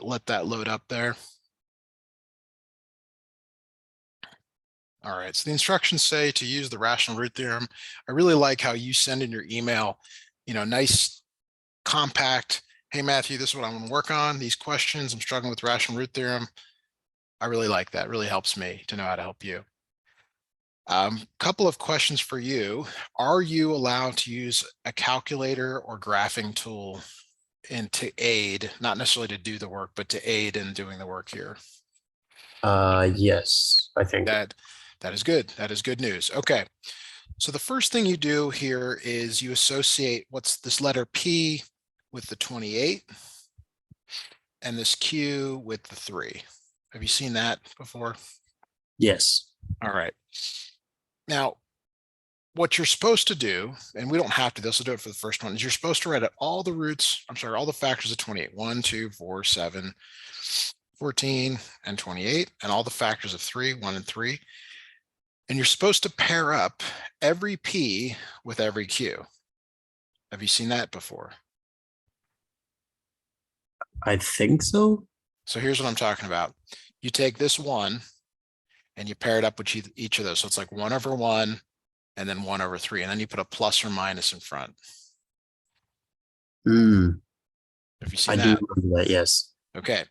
let that load up there. All right, so the instructions say to use the rational root theorem. I really like how you send in your email, nice, compact. Hey, Matthew, this is what I'm going to work on. These questions, I'm struggling with rational root theorem. I really like that. It really helps me to know how to help you. Couple of questions for you. Are you allowed to use a calculator or graphing tool to aid, not necessarily to do the work, but to aid in doing the work here? Yes, I think. That is good. That is good news. Okay. So the first thing you do here is you associate what's this letter P with the 28 and this Q with the 3. Have you seen that before? Yes. All right. Now, what you're supposed to do, and we don't have to, this will do it for the first one, is you're supposed to write out all the roots, all the factors of 28, 1, 2, 4, 7, 14, and 28, and all the factors of 3, 1, and 3. And you're supposed to pair up every P with every Q. Have you seen that before? I think so. So here's what I'm talking about. You take this 1 and you pair it up with each of those. So it's like 1 over 1 and then 1 over 3. And then you put a plus or minus in front. Have you seen that? I do remember that, yes. Okay.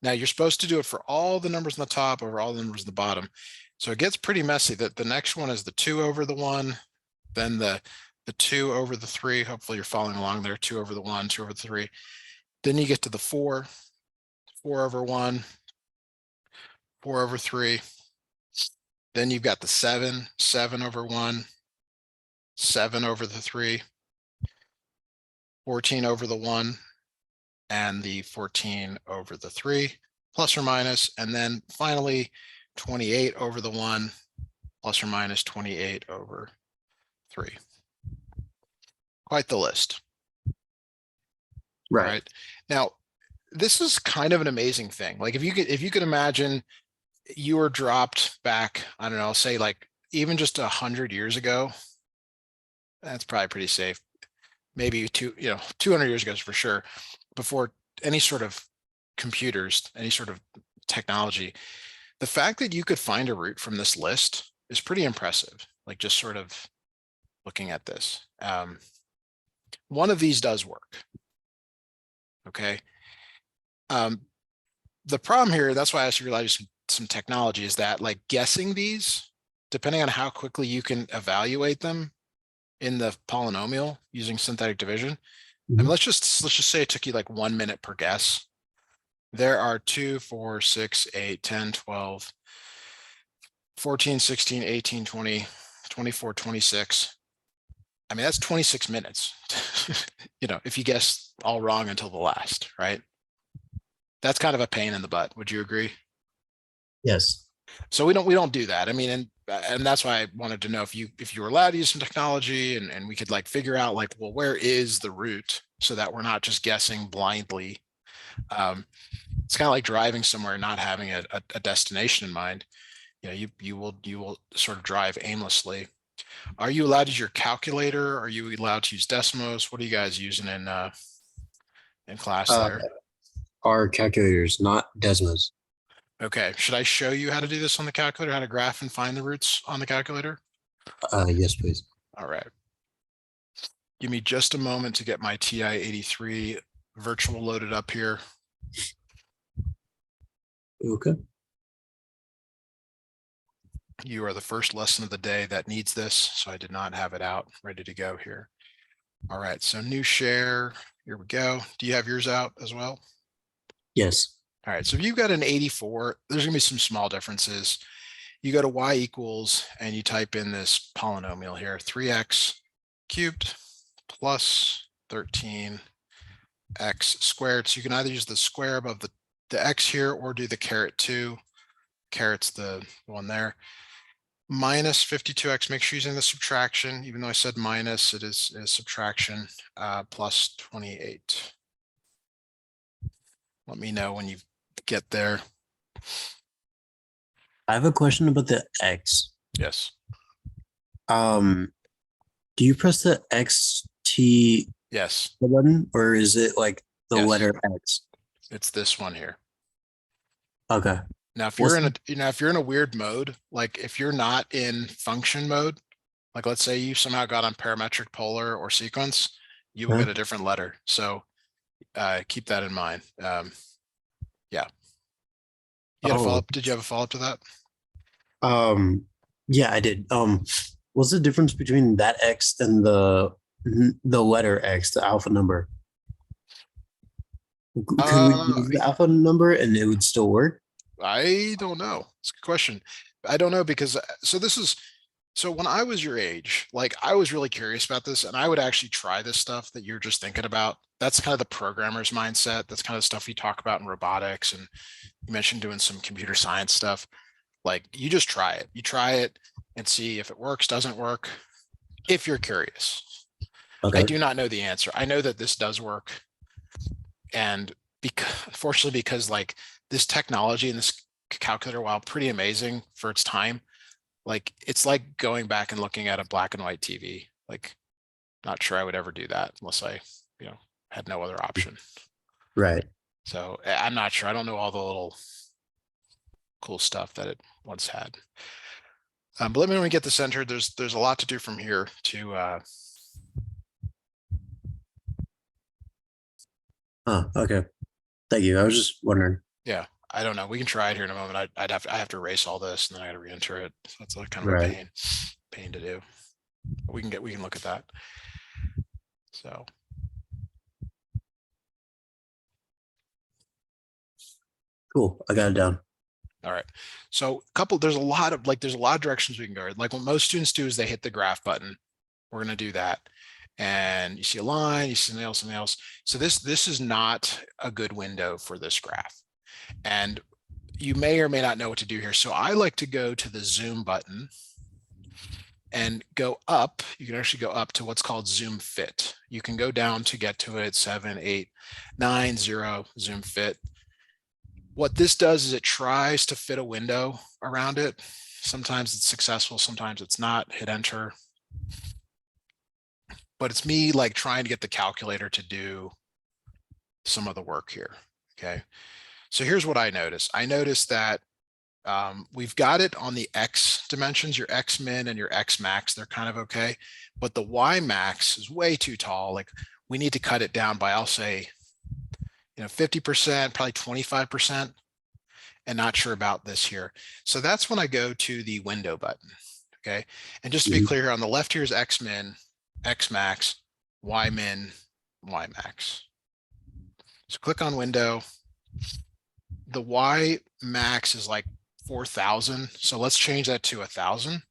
Now you're supposed to do it for all the numbers on the top over all the numbers on the bottom. So it gets pretty messy. That the next one is the 2 over the 1, then the 2 over the 3. Hopefully you're following along there. 2 over the 1, 2 over the 3. Then you get to the 4, 4 over 1, 4 over 3. Then you've got the 7, 7 over 1, 7 over the 3, 14 over the 1, and the 14 over the 3, plus or minus, and then finally 28 over the 1, plus or minus 28 over 3. Quite the list. Right. All right. Now, this is kind of an amazing thing. Like if you could imagine you were dropped back, I don't know, say like even just 100 years ago, that's probably pretty safe. Maybe 200 years ago for sure, before any sort of computers, any sort of technology. The fact that you could find a root from this list is pretty impressive. Like just sort of looking at this. One of these does work. Okay. The problem here, that's why I asked you to use some technology, is that like guessing these, depending on how quickly you can evaluate them in the polynomial using synthetic division. I mean, let's just say it took you like 1 minute per guess. There are 2, 4, 6, 8, 10, 12, 14, 16, 18, 20, 24, 26. I mean, that's 26 minutes, if you guess all wrong until the last, right? That's kind of a pain in the butt. Would you agree? Yes. So we don't do that. I mean, and that's why I wanted to know if you were allowed to use some technology and we could like figure out like, well, where is the root so that we're not just guessing blindly. It's kind of like driving somewhere, not having a destination in mind. You will sort of drive aimlessly. Are you allowed to use your calculator? Are you allowed to use Desmos? What are you guys using in class there? Our calculators, not Desmos. Okay. Should I show you how to do this on the calculator, how to graph and find the roots on the calculator? Yes, please. All right. Give me just a moment to get my TI-83 virtual loaded up here. Okay. You are the first lesson of the day that needs this, so I did not have it out ready to go here. All right, so new share, here we go. Do you have yours out as well? Yes. All right, so if you've got an 84, there's gonna be some small differences. You go to y equals and you type in this polynomial here, 3x cubed plus 13x squared. So you can either use the square above the x here or do the caret 2. Caret's the one there. Minus 52x, make sure you're using the subtraction, even though I said minus, it is subtraction, plus 28. Let me know when you get there. I have a question about the X. Yes. Do you press the XT Yes. button or is it like the Yes. letter X? It's this one here. Okay. Now, if you're What's in a, the, if you're in a weird mode, like if you're not in function mode, like let's say you somehow got on parametric, polar, or sequence, you will huh? get a different letter. So keep that in mind. Yeah. You had a Oh, follow-up? Did you have a follow-up to that? um, yeah, I did. What's the difference between that X and the letter X, the alpha number? Could we Uh, use the alpha number and it would still work? I don't know. It's a good question. I don't know because so when I was your age, like I was really curious about this and I would actually try this stuff that you're just thinking about. That's kind of the programmer's mindset. That's kind of stuff we talk about in robotics. And you mentioned doing some computer science stuff. Like you just try it. You try it and see if it works, doesn't work, if you're curious. I Okay. do not know the answer. I know that this does work. And because fortunately, because like this technology and this calculator, while pretty amazing for its time, like it's like going back and looking at a black and white TV. Like, not sure I would ever do that unless I, had no other option. Right. So I'm not sure. I don't know all the little cool stuff that it once had. But let me know when we get this entered. There's a lot to do from here to Oh, okay. Thank you. I was just wondering. yeah. I don't know. We can try it here in a moment. I have to erase all this and then I got to re-enter it. So that's like kind of a Right. pain to do. But we can look at that. So Cool. I got it down. all right. So there's a lot of directions we can go. Like what most students do is they hit the graph button. We're going to do that. And you see a line, you see something else. So this is not a good window for this graph. And you may or may not know what to do here. So I like to go to the zoom button and go up. You can actually go up to what's called zoom fit. You can go down to get to it 7, 8, 9, 0, zoom fit. What this does is it tries to fit a window around it. Sometimes it's successful, sometimes it's not. Hit enter. But it's me like trying to get the calculator to do some of the work here. Okay. So here's what I noticed. I noticed that we've got it on the X dimensions, your X min and your X max, they're kind of okay. But the Y max is way too tall. Like we need to cut it down by, I'll say, 50%, probably 25%. And not sure about this here. So that's when I go to the window button. Okay. And just to be Mhm. clear, on the left here is X min, X max, Y min, Y max. So click on window. The Y max is like 4,000. So let's change that to 1,000.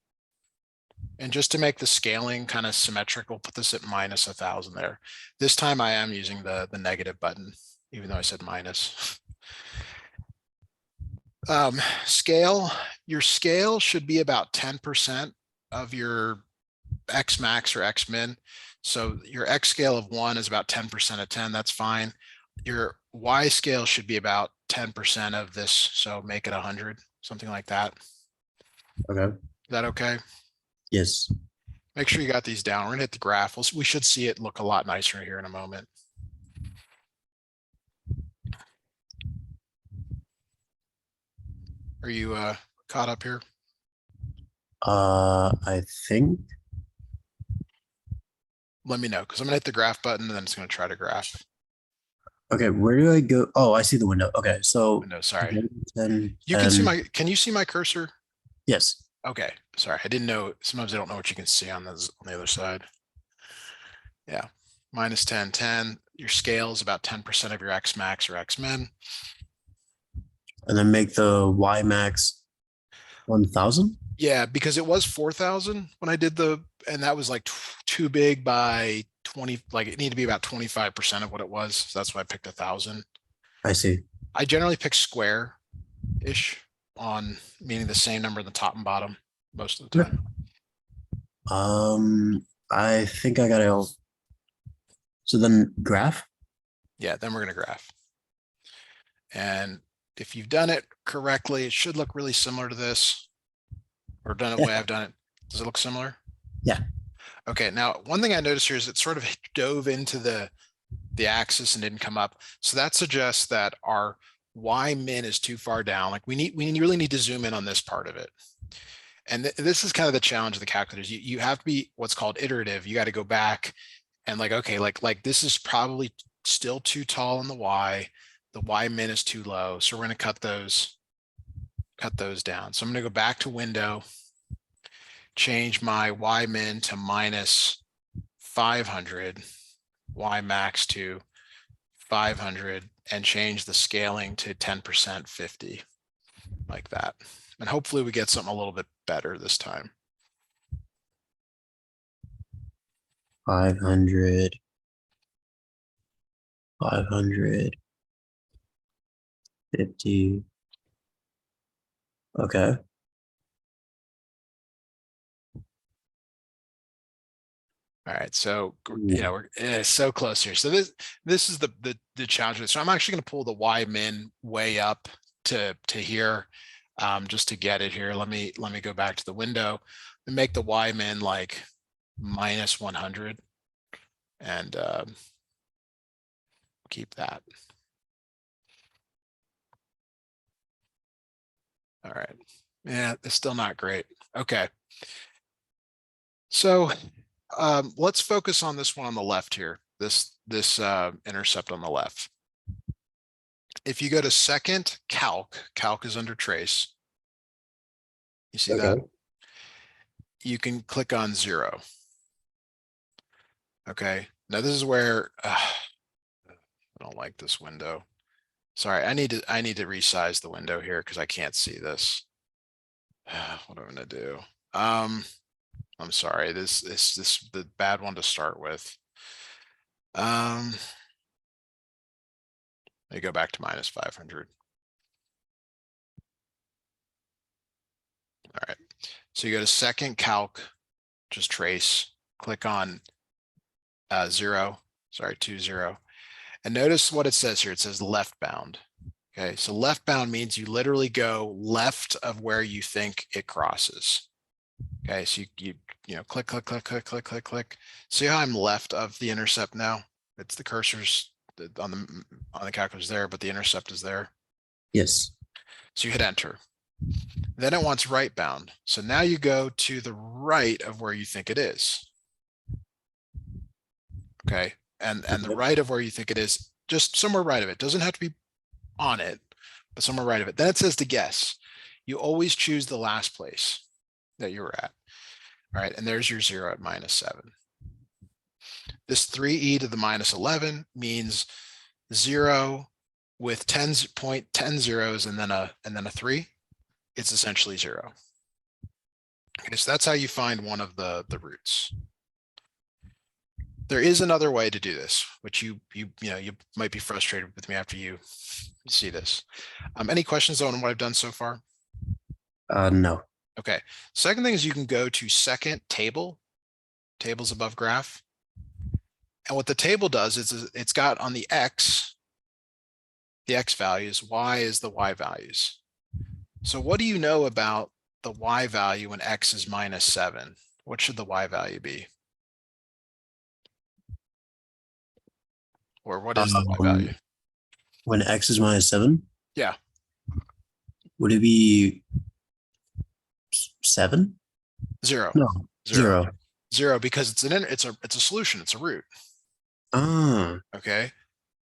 And just to make the scaling kind of symmetric, we'll put this at minus 1,000 there. This time I am using the negative button, even though I said minus. Scale, your scale should be about 10% of your X max or X min. So your X scale of 1 is about 10% of 10. That's fine. Your Y scale should be about 10% of this. So make it 100, something like that. Okay. Is that okay? Yes. Make sure you got these down. We're gonna hit the graph. We should see it look a lot nicer here in a moment. Are you caught up here? I think. Let me know because I'm gonna hit the graph button and then it's gonna try to graph. Okay, where do I go? Oh, I see the window. Okay, so No, sorry. 10, You can see 10. can you see my cursor? Yes. Okay, sorry. I didn't know. Sometimes I don't know what you can see on on the other side. Yeah, minus 10, 10. Your scale is about 10% of your X max or X min. And then make the Y max 1,000. Yeah, because it was 4,000 when I did and that was like too big by 20, like it needed to be about 25% of what it was. So that's why I picked 1,000. I see. I generally pick square-ish on meaning the same number in the top and bottom most of the Okay. time. I think I got it all. So then graph. Yeah, then we're gonna graph. And if you've done it correctly, it should look really similar to this, or done it the way I've done it. Does it look similar? Yeah. Okay, now one thing I noticed here is it sort of dove into the axis and didn't come up. So that suggests that our y min is too far down. Like we really need to zoom in on this part of it. And this is kind of the challenge of the calculators. You have to be what's called iterative. You got to go back and like, okay, like this is probably still too tall on the y. The y min is too low. So we're going to cut those down. So I'm going to go back to window, change my y min to minus 500, y max to 500, and change the scaling to 10%, 50, like that. And hopefully we get something a little bit better this time. 500. 550. Okay. All right, so we're so close here. So this is the challenge. So I'm actually going to pull the y min way up to here, just to get it here. Let me go back to the window and make the y min like minus 100, and keep that. All right, yeah, it's still not great. Okay, so let's focus on this one on the left here. This intercept on the left. If you go to second calc is under trace. You see that? You can click on 0. Okay. Now this is where I don't like this window. Sorry, I need to resize the window here because I can't see this. What am I gonna do? I'm sorry. This the bad one to start with. Let me go back to minus 500. All right. So you go to second calc, just trace, click on 0, sorry, 20. And notice what it says here. It says left bound. Okay, so left bound means you literally go left of where you think it crosses. Okay, so you click. See how I'm left of the intercept now? It's the cursor's on the calculator's there, but the intercept is there. Yes. So you hit enter. Then it wants right bound. So now you go to the right of where you think it is. Okay, and the right of where you think it is, just somewhere right of it. Doesn't have to be on it, but somewhere right of it. Then it says to guess. You always choose the last place that you were at. All right, and there's your 0 at minus 7. This 3e to the minus 11 means 0 with 10 zeros and then a 3. It's essentially 0. Okay, so that's how you find one of the roots. There is another way to do this, which you might be frustrated with me after you see this. Any questions on what I've done so far? No. Okay. Second thing is you can go to second table, tables above graph. And what the table does is it's got on the x values, y is the y values. So what do you know about the y value when x is minus 7? What should the y value be? Or what is the y value? When x is minus 7? Yeah. Would it be 7? 0. No. 0. 0 because it's a solution, it's a root. Ah. Okay.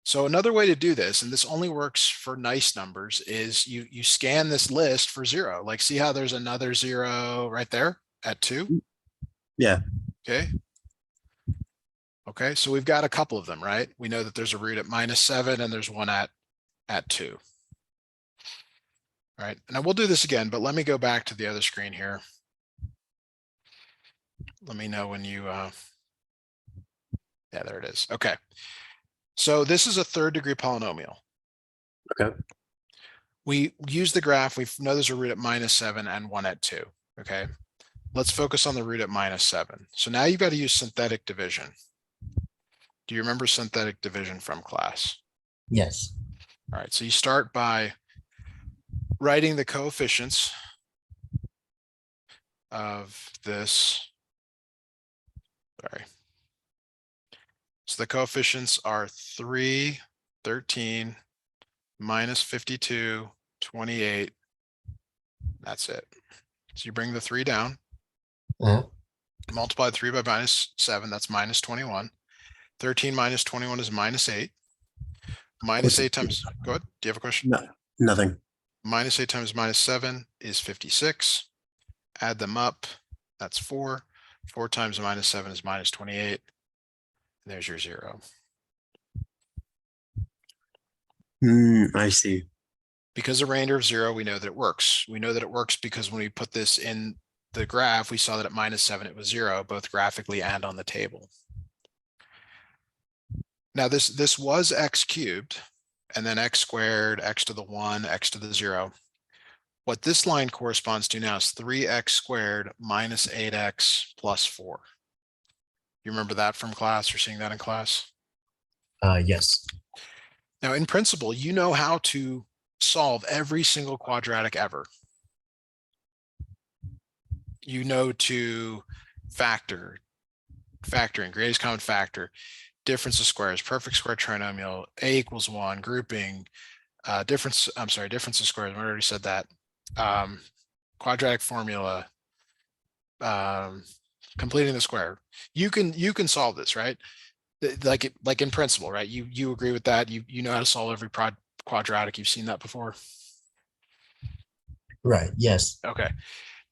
So another way to do this, and this only works for nice numbers, is you scan this list for 0. Like, see how there's another 0 right there at 2? Yeah. Okay. Okay, so we've got a couple of them, right? We know that there's a root at minus 7 and there's one at 2. All right, and I will do this again, but let me go back to the other screen here. Let me know when you, yeah, there it is. Okay, so this is a third degree polynomial. Okay. We use the graph, we know there's a root at minus 7 and one at 2, okay? Let's focus on the root at minus 7. So now you've got to use synthetic division. Do you remember synthetic division from class? Yes. All right, so you start by writing the coefficients of this. Sorry. So the coefficients are 3, 13, minus 52, 28. That's it. So you bring the 3 down, multiply 3 by minus 7, that's minus 21. 13 minus 21 is minus 8. Minus 8 times, go ahead. Do you have a question? No, nothing. Minus 8 times minus 7 is 56. Add them up. That's 4. 4 times minus 7 is minus 28. And there's your 0. I see. Because a remainder of 0, we know that it works. We know that it works because when we put this in the graph, we saw that at minus 7, it was 0, both graphically and on the table. Now this was x cubed, and then x squared, x to the 1, x to the 0. What this line corresponds to now is 3x squared minus 8x plus 4. You remember that from class or seeing that in class? Yes. Now, in principle, you know how to solve every single quadratic ever. You know to factoring, greatest common factor, difference of squares, perfect square trinomial, a equals 1, grouping, difference of squares, I already said that. Quadratic formula, completing the square. You can solve this, right? Like in principle, right? You agree with that? You know how to solve every quadratic. You've seen that before. Right. Yes. Okay.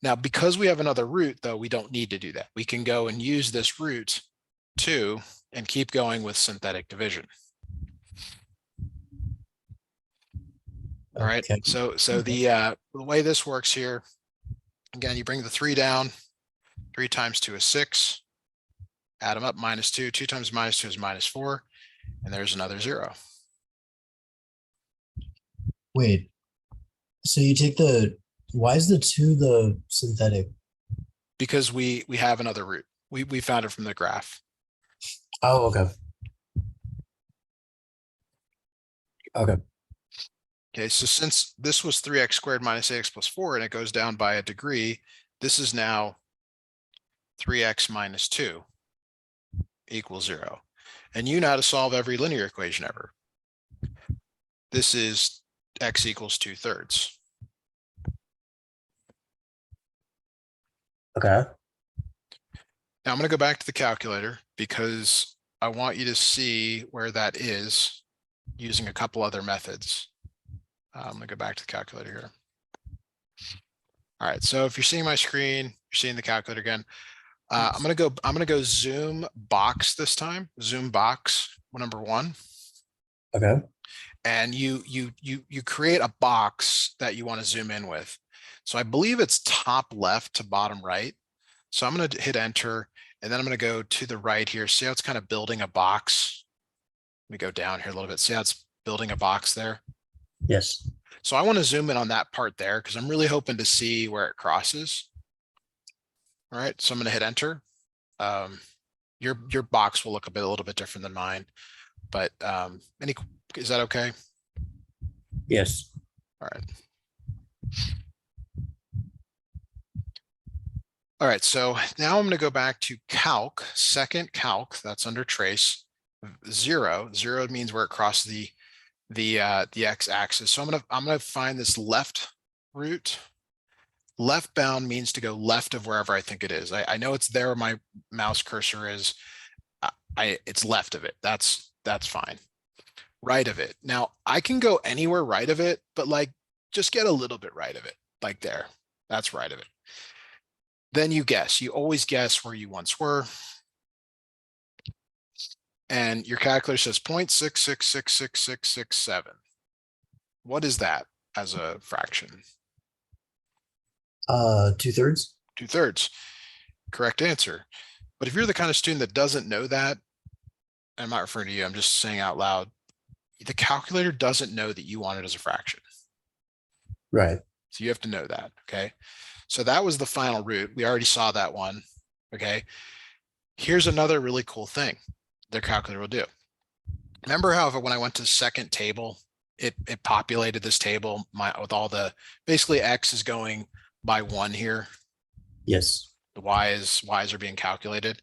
Now, because we have another root, though, we don't need to do that. We can go and use this root 2 and keep going with synthetic division. All right. Okay. So the way this works here, again, you bring the 3 down. 3 times 2 is 6. Add them up, minus 2. 2 times minus 2 is minus 4. And there's another 0. Wait. So you take the, why is the 2 the synthetic? Because we have another root. We found it from the graph. Oh, okay. Okay. Okay, so since this was 3x squared minus 8x plus 4, and it goes down by a degree, this is now 3x minus 2 equals 0. And you know how to solve every linear equation ever. This is x equals 2/3. Okay. Now I'm going to go back to the calculator because I want you to see where that is using a couple other methods. I'm going to go back to the calculator here. All right, so if you're seeing my screen, you're seeing the calculator again. I'm going to go zoom box this time, zoom box number 1. Okay. And you create a box that you want to zoom in with. So I believe it's top left to bottom right. So I'm going to hit enter, and then I'm going to go to the right here. See how it's kind of building a box? Let me go down here a little bit. See how it's building a box there? Yes. So I want to zoom in on that part there because I'm really hoping to see where it crosses. All right, so I'm going to hit enter. Your box will look a little bit different than mine, but is that okay? Yes. All right. All right, so now I'm going to go back to calc, second calc, that's under trace. 0 means where it crosses the x-axis. So I'm gonna find this left root. Left bound means to go left of wherever I think it is. I know it's there where my mouse cursor is. It's left of it. That's fine. Right of it. Now I can go anywhere right of it, but like just get a little bit right of it, like there. That's right of it. Then you guess. You always guess where you once were. And your calculator says 0.6666667. What is that as a fraction? 2/3. 2/3. Correct answer. But if you're the kind of student that doesn't know that, I'm not referring to you, I'm just saying out loud, the calculator doesn't know that you want it as a fraction. Right. So you have to know that, okay? So that was the final root. We already saw that one, okay? Here's another really cool thing their calculator will do. Remember how when I went to the second table, it populated this table with all the, basically x is going by 1 here. Yes. The y's are being calculated.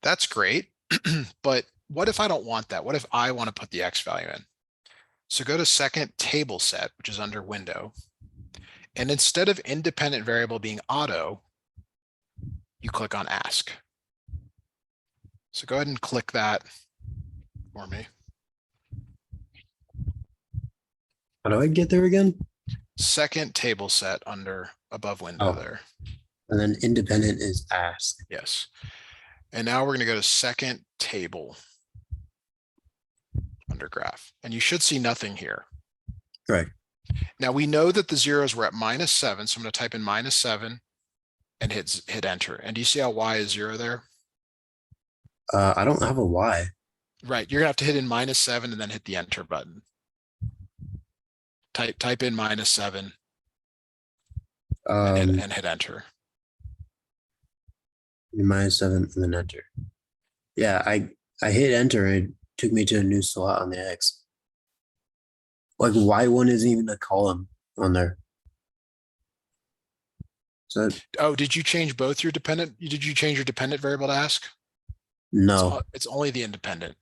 That's great. But what if I don't want that? What if I want to put the X value in? So go to second table set, which is under window. And instead of independent variable being auto, you click on ask. So go ahead and click that for me. How do I get there again? Second table set under above window Oh. there. And then independent is ask. Yes. And now we're going to go to second table under graph, and you should see nothing here. Correct. Now we know that the zeros were at -7, so I'm going to type in -7 and hit enter. And do you see how Y is 0 there? I don't have a Y. Right, you're gonna have to hit in -7 and then hit the enter button. Type in -7 and hit enter. -7 and then enter. Yeah, I hit enter and it took me to a new slot on the X. Like Y1 isn't even a column on there. So Oh, did you change both your dependent? Did you change your dependent variable to ask? no. It's only the independent.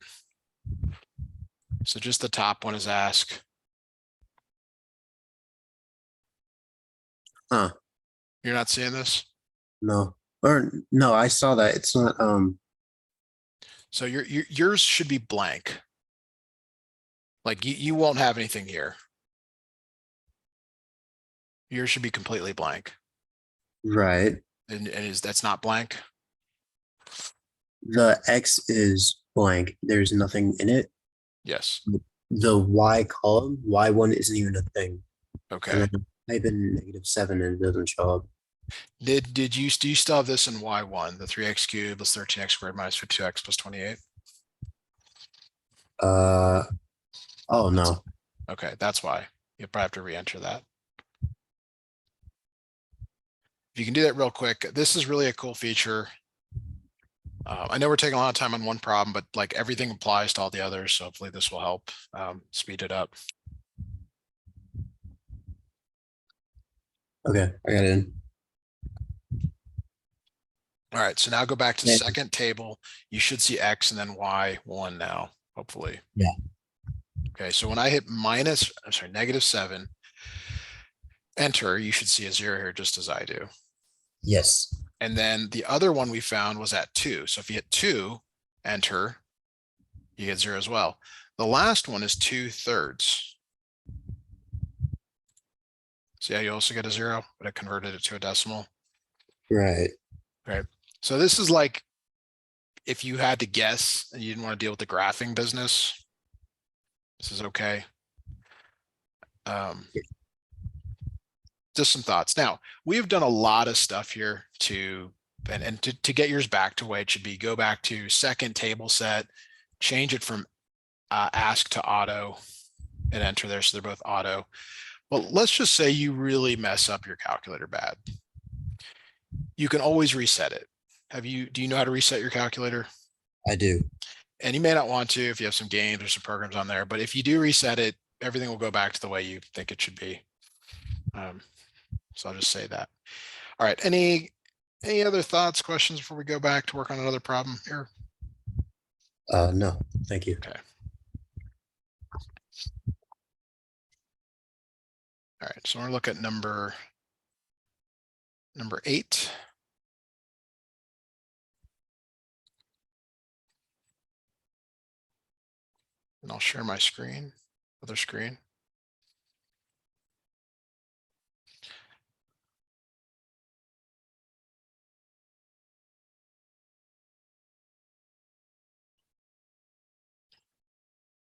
So just the top one is ask. Huh. You're not seeing this? No. Or no, I saw that. It's not So yours should be blank. Like you won't have anything here. Yours should be completely blank. right. And that's not blank? The X is blank. There's nothing in it. Yes. The Y column, Y1 isn't even a thing. Okay. And then type in -7 and it doesn't show up. Do you still have this in Y1, the 3x cubed plus 13x squared minus 52x plus 28? Oh no. Okay, that's why. You'll probably have to re-enter that. If you can do that real quick, this is really a cool feature. I know we're taking a lot of time on one problem, but like everything applies to all the others. So hopefully this will help speed it up. Okay, I got it in. All right, so now go back to Yeah. second table. You should see X and then Y1 now, hopefully. Yeah. Okay, so when I hit -7, enter, you should see a 0 here just as I do. Yes. And then the other one we found was at 2. So if you hit 2, enter, you get 0 as well. The last one is 2/3. See how you also get a 0, but I converted it to a decimal. Right. Right. So this is like if you had to guess and you didn't want to deal with the graphing business, this is okay. Just some thoughts. Now, we've done a lot of stuff here to get yours back to the way it should be. Go back to second table set, change it from ask to auto and enter there. So they're both auto. But let's just say you really mess up your calculator bad. You can always reset it. Do you know how to reset your calculator? I do. And you may not want to if you have some games or some programs on there, but if you do reset it, everything will go back to the way you think it should be. So I'll just say that. All right. Any other thoughts, questions before we go back to work on another problem here? No, thank you. Okay. All right. So we're gonna look at number 8. And I'll share my screen, other screen.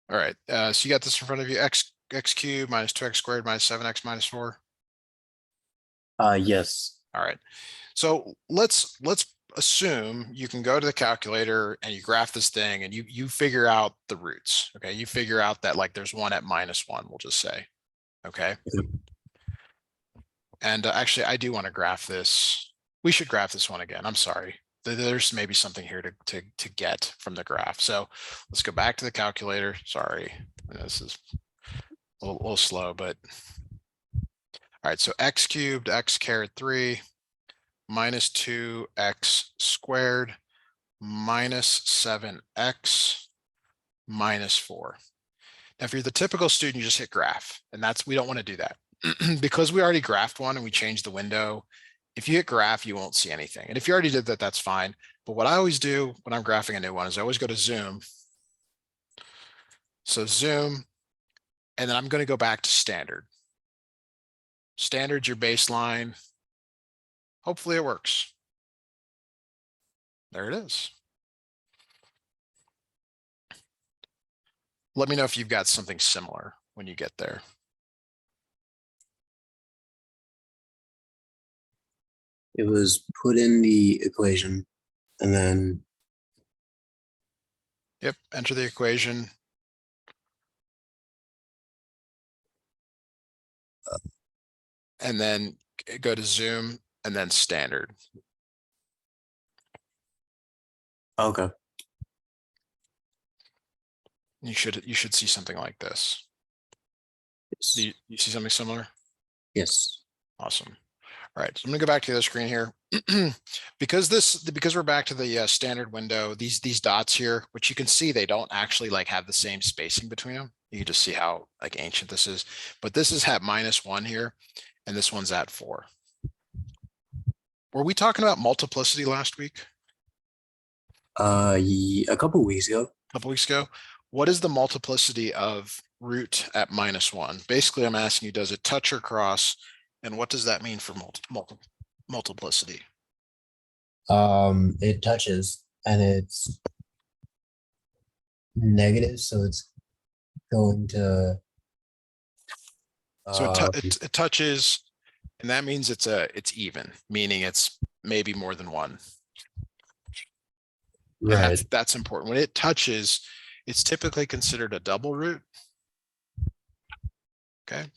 All right, so you got this in front of you, x cubed minus 2x squared minus 7x minus 4. Yes. All right, so let's assume you can go to the calculator and you graph this thing and you figure out the roots. Okay, you figure out that like there's one at -1, we'll just say. Okay. And actually, I do want to graph this. We should graph this one again. I'm sorry. There's maybe something here to get from the graph. So let's go back to the calculator. Sorry, this is a little slow, but all right. So x cubed, x caret 3 minus 2x squared minus 7x minus 4. Now, if you're the typical student, you just hit graph, and we don't want to do that. Because we already graphed one and we changed the window. If you hit graph, you won't see anything. And if you already did that, that's fine. But what I always do when I'm graphing a new one is I always go to zoom. So zoom, and then I'm going to go back to standard. Standard's your baseline. Hopefully it works. There it is. Let me know if you've got something similar when you get there. It was put in the equation and then. Yep, enter the equation. And then go to zoom and then standard. Okay. You should see something like this. Yes. You see something similar? Yes. Awesome. All right, so I'm gonna go back to the other screen here. because we're back to the standard window, these dots here, which you can see they don't actually like have the same spacing between them. You can just see how like ancient this is. But this is at -1 here, and this one's at 4. Were we talking about multiplicity last week? A couple weeks ago. A couple weeks ago? What is the multiplicity of root at -1? Basically, I'm asking you, does it touch or cross? And what does that mean for multiplicity? It touches and it's negative, so it's going to. So it touches, and that means it's even, meaning it's maybe more than 1. Right. And that's important. When it touches, it's typically considered a double root. Okay.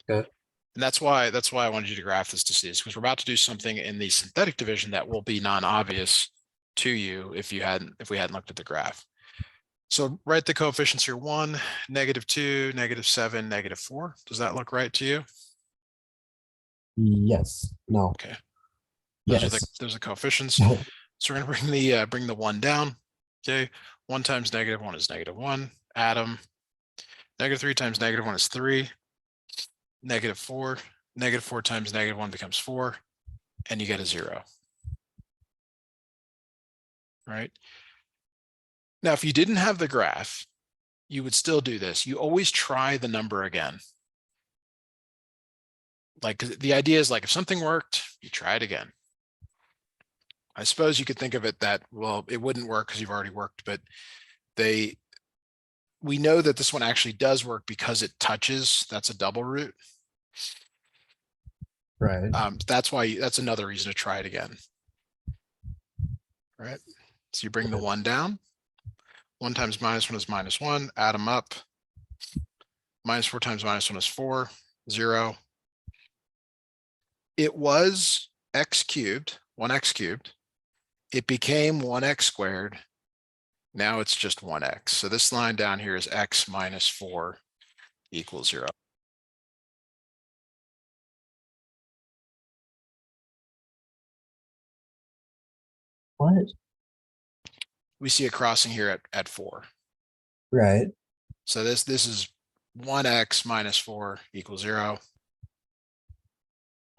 Okay. And that's why I wanted you to graph this to see this, because we're about to do something in the synthetic division that will be non-obvious to you if we hadn't looked at the graph. So write the coefficients here: 1, -2, -7, -4. Does that look right to you? Yes. No. Okay. Those are the coefficients. So we're going to bring the 1 down. Okay. 1 times -1 is -1. Add them. -3 times -1 is 3. -4. -4 times -1 becomes 4. And you get a 0. Right. Now, if you didn't have the graph, you would still do this. You always try the number again. Like the idea is like if something worked, you try it again. I suppose you could think of it that, well, it wouldn't work because you've already worked, but we know that this one actually does work because it touches. That's a double root. Right. That's another reason to try it again. All right. So you bring the 1 down. 1 times -1 is -1. Add them up. -4 times -1 is 4. 0. It was x cubed, 1x cubed. It became 1x squared. Now it's just 1x. So this line down here is x minus 4 equals 0. What? We see a crossing here at 4. Right. So this is 1x minus 4 equals 0.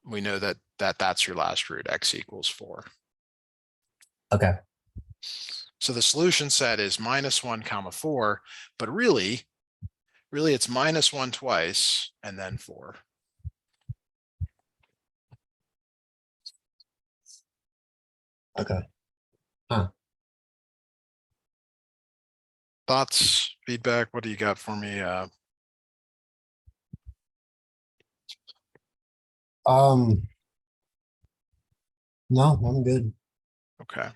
We know that's your last root, x equals 4. Okay. So the solution set is -1 comma 4, but really it's -1 twice and then 4. Okay. Huh. Thoughts, feedback? What do you got for me? No, I'm good. Okay.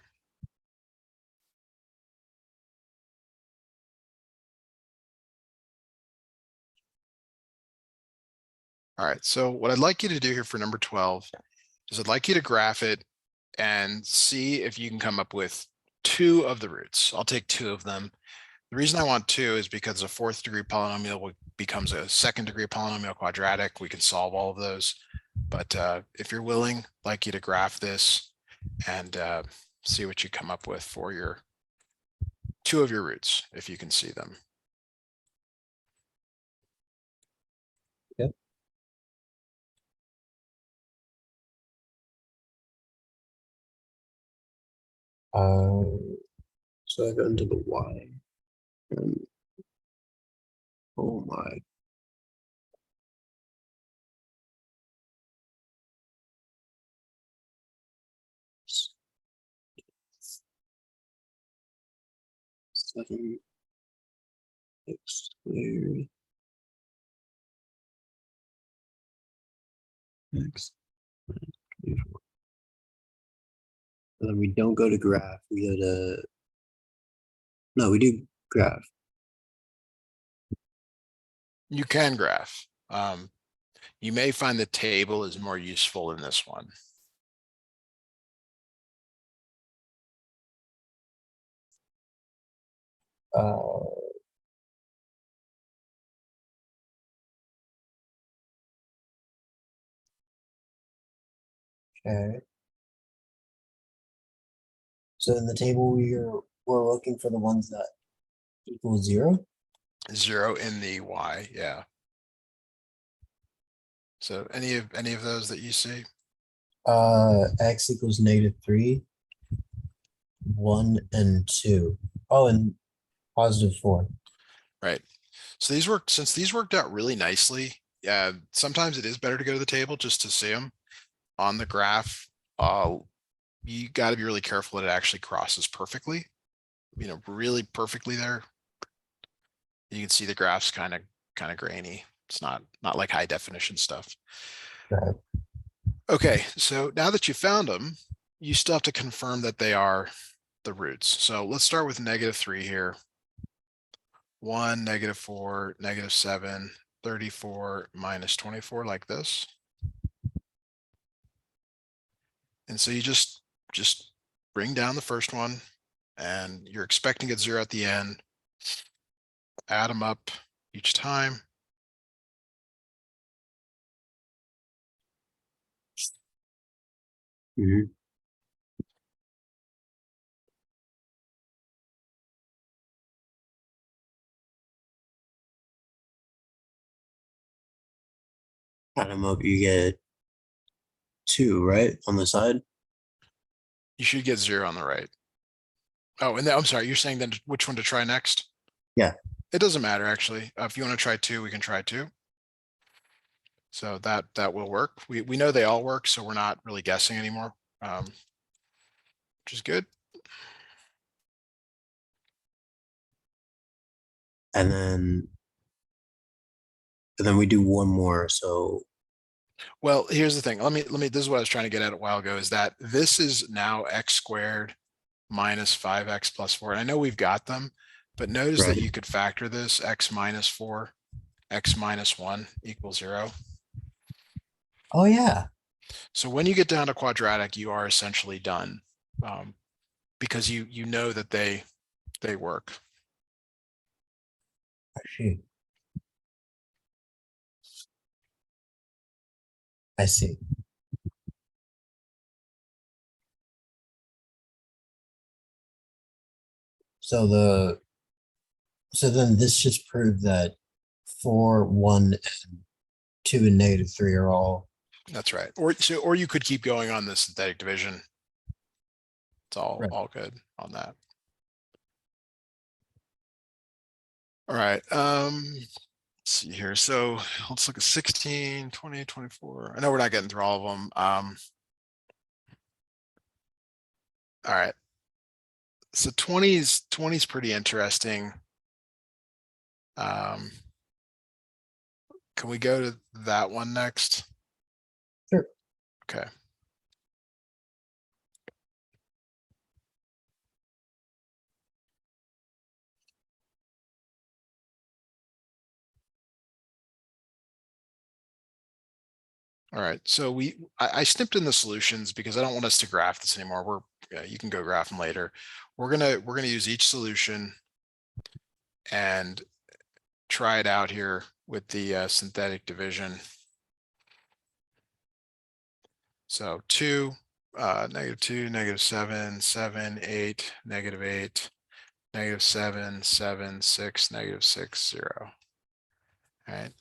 All right, so what I'd like you to do here for number 12 is I'd like you to graph it and see if you can come up with 2 of the roots. I'll take 2 of them. The reason I want 2 is because a 4th degree polynomial becomes a 2nd degree polynomial quadratic. We can solve all of those. But if you're willing, I'd like you to graph this and see what you come up with for your two of your roots, if you can see them. Yep. So I go into the y. And, oh my. Seven x squared x. And then we don't go to graph. We go to no, we do graph. You can graph. You may find the table is more useful in this one. Okay. So in the table we're looking for the ones that equal 0. 0 in the y, yeah. So any of those that you see? X equals -3, 1, and 2. Oh, and +4. Right. So since these worked out really nicely, sometimes it is better to go to the table just to see them on the graph. You got to be really careful that it actually crosses perfectly, really perfectly there. You can see the graph's kind of grainy. It's not like high definition stuff. Right. Okay, so now that you found them, you still have to confirm that they are the roots. So let's start with -3 here. 1, -4, -7, 34, -24, like this. And so you just bring down the first one, and you're expecting it 0 at the end. Add them up each time. Mhm. Add them up, you get 2, right? On the side? You should get 0 on the right. Oh, and then, I'm sorry, you're saying then which one to try next? Yeah. It doesn't matter, actually. If you want to try 2, we can try 2. So that will work. We know they all work, so we're not really guessing anymore, which is good. And then we do one more. So Well, here's the thing. Let me, this is what I was trying to get at a while ago, is that this is now x squared minus 5x plus 4. And I know we've got them, but notice that right. you could factor this x minus 4, x minus 1 equals 0. Oh yeah. So when you get down to quadratic, you are essentially done, because you know that they work. Shoot. I see. So then this just proved that 4, 1, and 2 and -3 are all That's right. Or you could keep going on the synthetic division. It's right. all good on that. All right. Let's see here. So let's look at 16, 20, 24. I know we're not getting through all of them. All right. So 20 is pretty interesting. Can we go to that one next? Sure. Okay. All right. So I snipped in the solutions because I don't want us to graph this anymore. You can go graph them later. We're gonna use each solution and try it out here with the synthetic division. So 2, -2, -7, 7, 8, -8, -7, 7, 6, -6, 0. All right.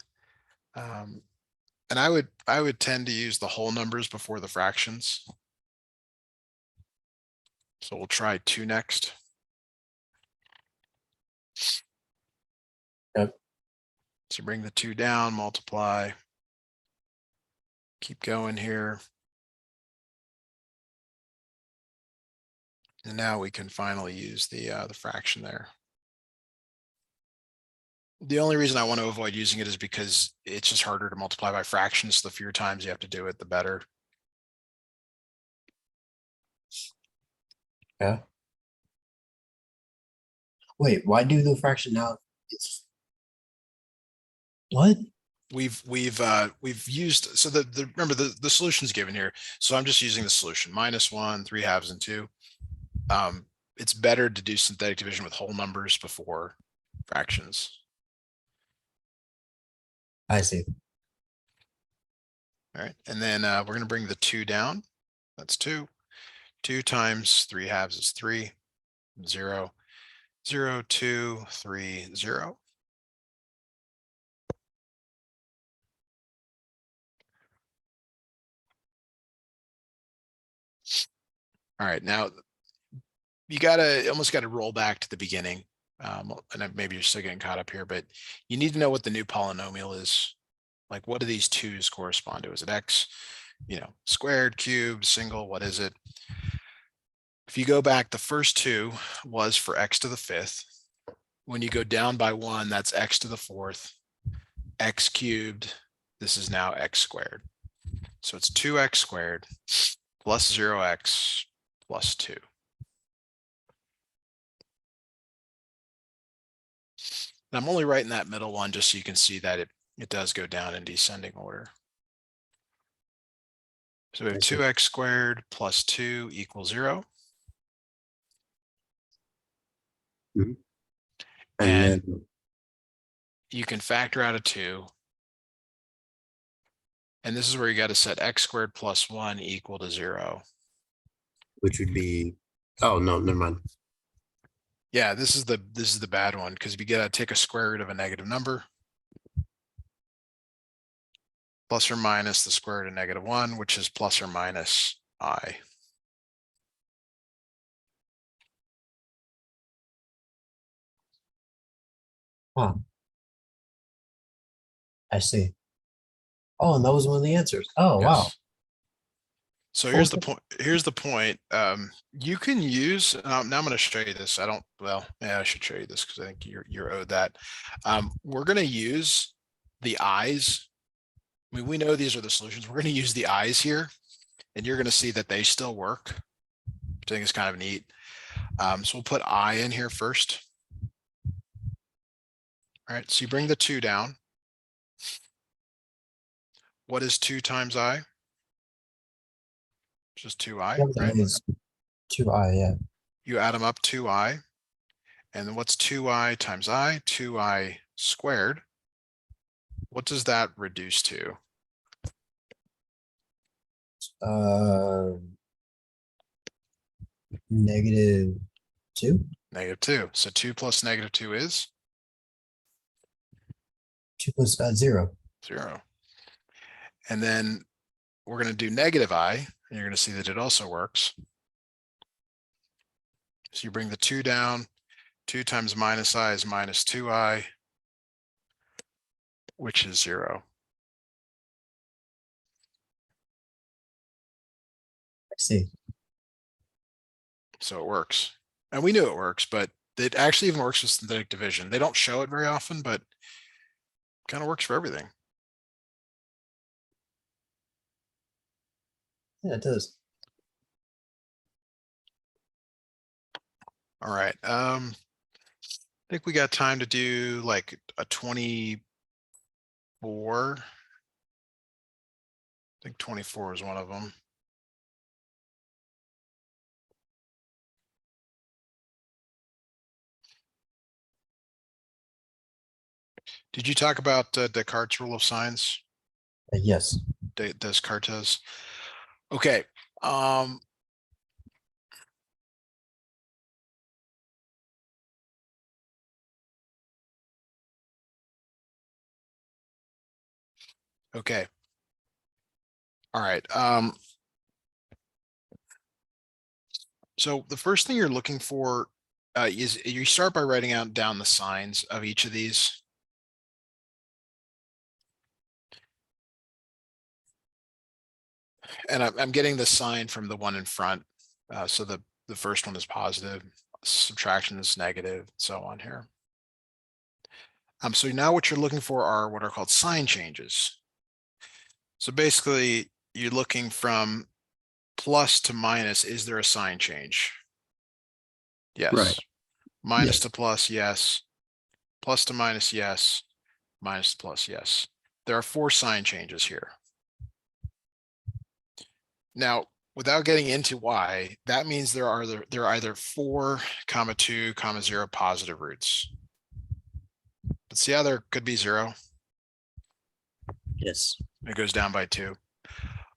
And I would tend to use the whole numbers before the fractions. So we'll try 2 next. Yep. So bring the 2 down, multiply. Keep going here. And now we can finally use the fraction there. The only reason I want to avoid using it is because it's just harder to multiply by fractions. So the fewer times you have to do it, the better. Yeah. Wait, why do the fraction now? It's what? We've used, so remember the solution's given here. So I'm just using the solution -1, 3/2 and 2. It's better to do synthetic division with whole numbers before fractions. I see. All right, and then we're going to bring the 2 down. That's 2. 2 times 3/2 is 3. 0, 0, 2, 3, 0. All right, now you almost gotta roll back to the beginning. And maybe you're still getting caught up here, but you need to know what the new polynomial is. Like, what do these 2's correspond to? Is it x, squared, cubed, single? What is it? If you go back, the first 2 was for x to the 5th. When you go down by 1, that's x to the 4th, x cubed. This is now x squared. So it's 2x squared plus 0x plus 2. And I'm only writing that middle one just so you can see that it does go down in descending order. So we have 2x squared plus 2 equals 0. Mhm. And then you can factor out a 2. And this is where you got to set x squared plus 1 equal to 0. which would be, oh no, never mind. Yeah, this is the bad one, because we got to take a square root of a negative number plus or minus the square root of -1, which is plus or minus I. Huh. I see. Oh, and that was one of the answers. Oh, wow. Yes. So What here's was the that? point. Here's the point. You can use. Now I'm going to show you this. I should show you this because I think you're owed that. We're going to use the eyes. I mean, we know these are the solutions. We're going to use the eyes here, and you're going to see that they still work. I think it's kind of neat. So we'll put I in here first. All right. So you bring the 2 down. What is 2 times I? Just 2i, right? Is 2i, yeah. You add them up, 2i. And then what's 2i times I? 2i squared. What does that reduce to? -2. -2. So 2 plus -2 is 2 plus 0. 0. And then we're going to do -I, and you're going to see that it also works. So you bring the 2 down. 2 times -I is -2i, which is 0. I see. So it works. And we knew it works, but it actually even works with synthetic division. They don't show it very often, but kind of works for everything. Yeah, it does. All right. I think we got time to do like a 24. I think 24 is one of them. Did you talk about Descartes' rule of signs? Yes. Descartes. Okay. Okay. All right. So the first thing you're looking for is you start by writing out down the signs of each of these. And I'm getting the sign from the one in front. So the first one is positive, subtraction is negative, so on here. So now what you're looking for are what are called sign changes. So basically you're looking from plus to minus. Is there a sign change? Right. Yes. Minus Yes. to plus, yes. Plus to minus, yes. Minus to plus, yes. There are 4 sign changes here. Now, without getting into why, that means there are either 4, 2, 0 positive roots. But see how there could be 0? Yes. It goes down by 2.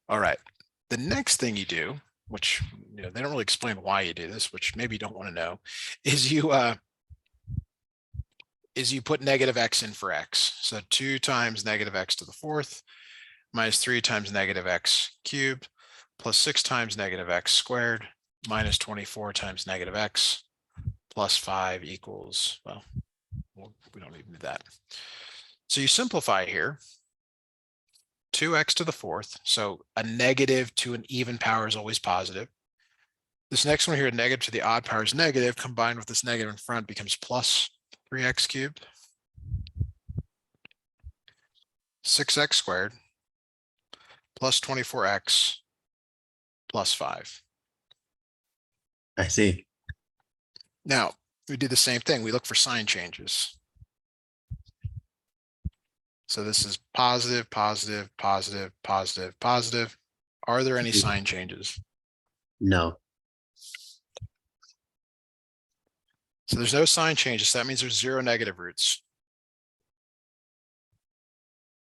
All right. The next thing you do, which they don't really explain why you do this, which maybe you don't want to know, is you put negative x in for x. So 2 times negative x to the 4th minus 3 times negative x cubed plus 6 times negative x squared minus 24 times negative x plus 5 equals, well, we don't even do that. So you simplify here. 2x to the 4th. So a negative to an even power is always positive. This next one here, negative to the odd power is negative, combined with this negative in front becomes plus 3x cubed. 6x squared plus 24x plus 5. I see. Now, we do the same thing. We look for sign changes. So this is positive, positive, positive, positive, positive. Are there any sign changes? No. So there's no sign changes. So that means there's 0 negative roots.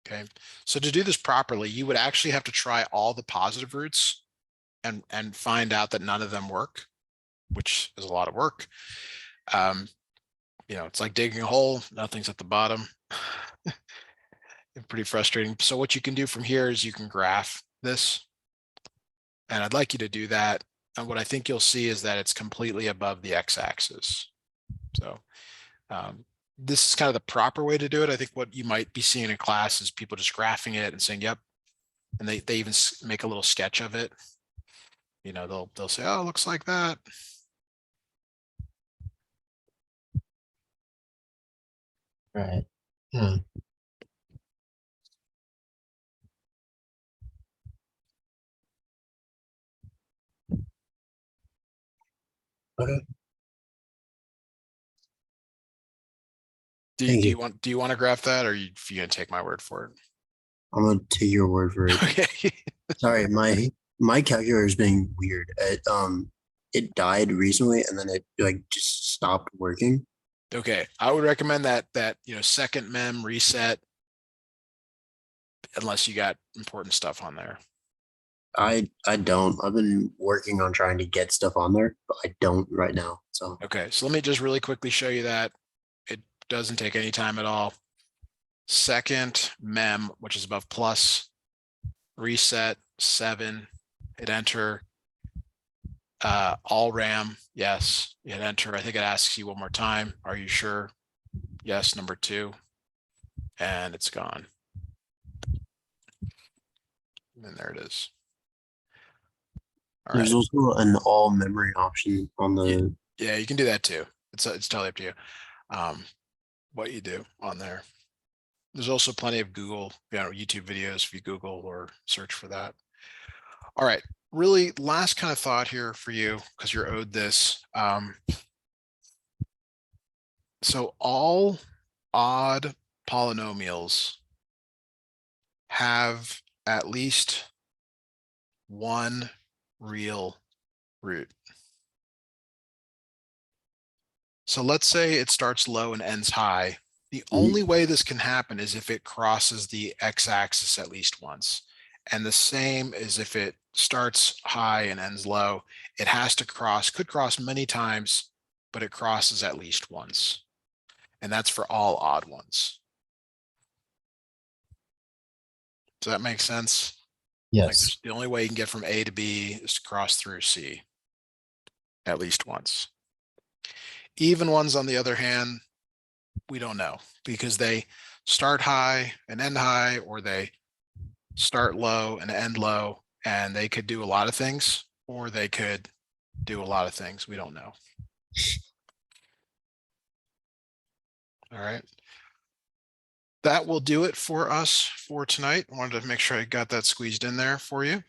Okay. So to do this properly, you would actually have to try all the positive roots and find out that none of them work, which is a lot of work. It's like digging a hole, nothing's at the bottom. Pretty frustrating. So what you can do from here is you can graph this. And I'd like you to do that. And what I think you'll see is that it's completely above the x-axis. So this is kind of the proper way to do it. I think what you might be seeing in class is people just graphing it and saying, yep. And they even make a little sketch of it. They'll say, oh, it looks like that. Right. Okay. Do Thank you you. want to graph that, or you gonna take my word for it? I'm gonna take your word for it. Okay. Sorry, my calculator is being weird. It died recently and then it like just stopped working. Okay. I would recommend that second mem reset, unless you got important stuff on there. I don't. I've been working on trying to get stuff on there, but I don't right now. So Okay. So let me just really quickly show you that. It doesn't take any time at all. Second mem, which is above plus, reset 7, hit enter. All RAM, yes, hit enter. I think it asks you one more time. Are you sure? Yes, number 2, and it's gone. And there it is. All there's right. also an all memory option on the. Yeah, you can do that too. It's totally up to you. What you do on there. There's also plenty of Google, YouTube videos if you Google or search for that. All right. Really last kind of thought here for you, because you're owed this. So all odd polynomials have at least one real root. So let's say it starts low and ends high. The only way this can happen is if it crosses the x-axis at least once. And the same is if it starts high and ends low. It has to could cross many times, but it crosses at least once. And that's for all odd ones. Does that make sense? Like Yes. the only way you can get from A to B is to cross through C. At least once. Even ones, on the other hand, we don't know because they start high and end high, or they start low and end low, and they could do a lot of things, or they could do a lot of things. We don't know. All right. That will do it for us for tonight. I wanted to make sure I got that squeezed in there for you.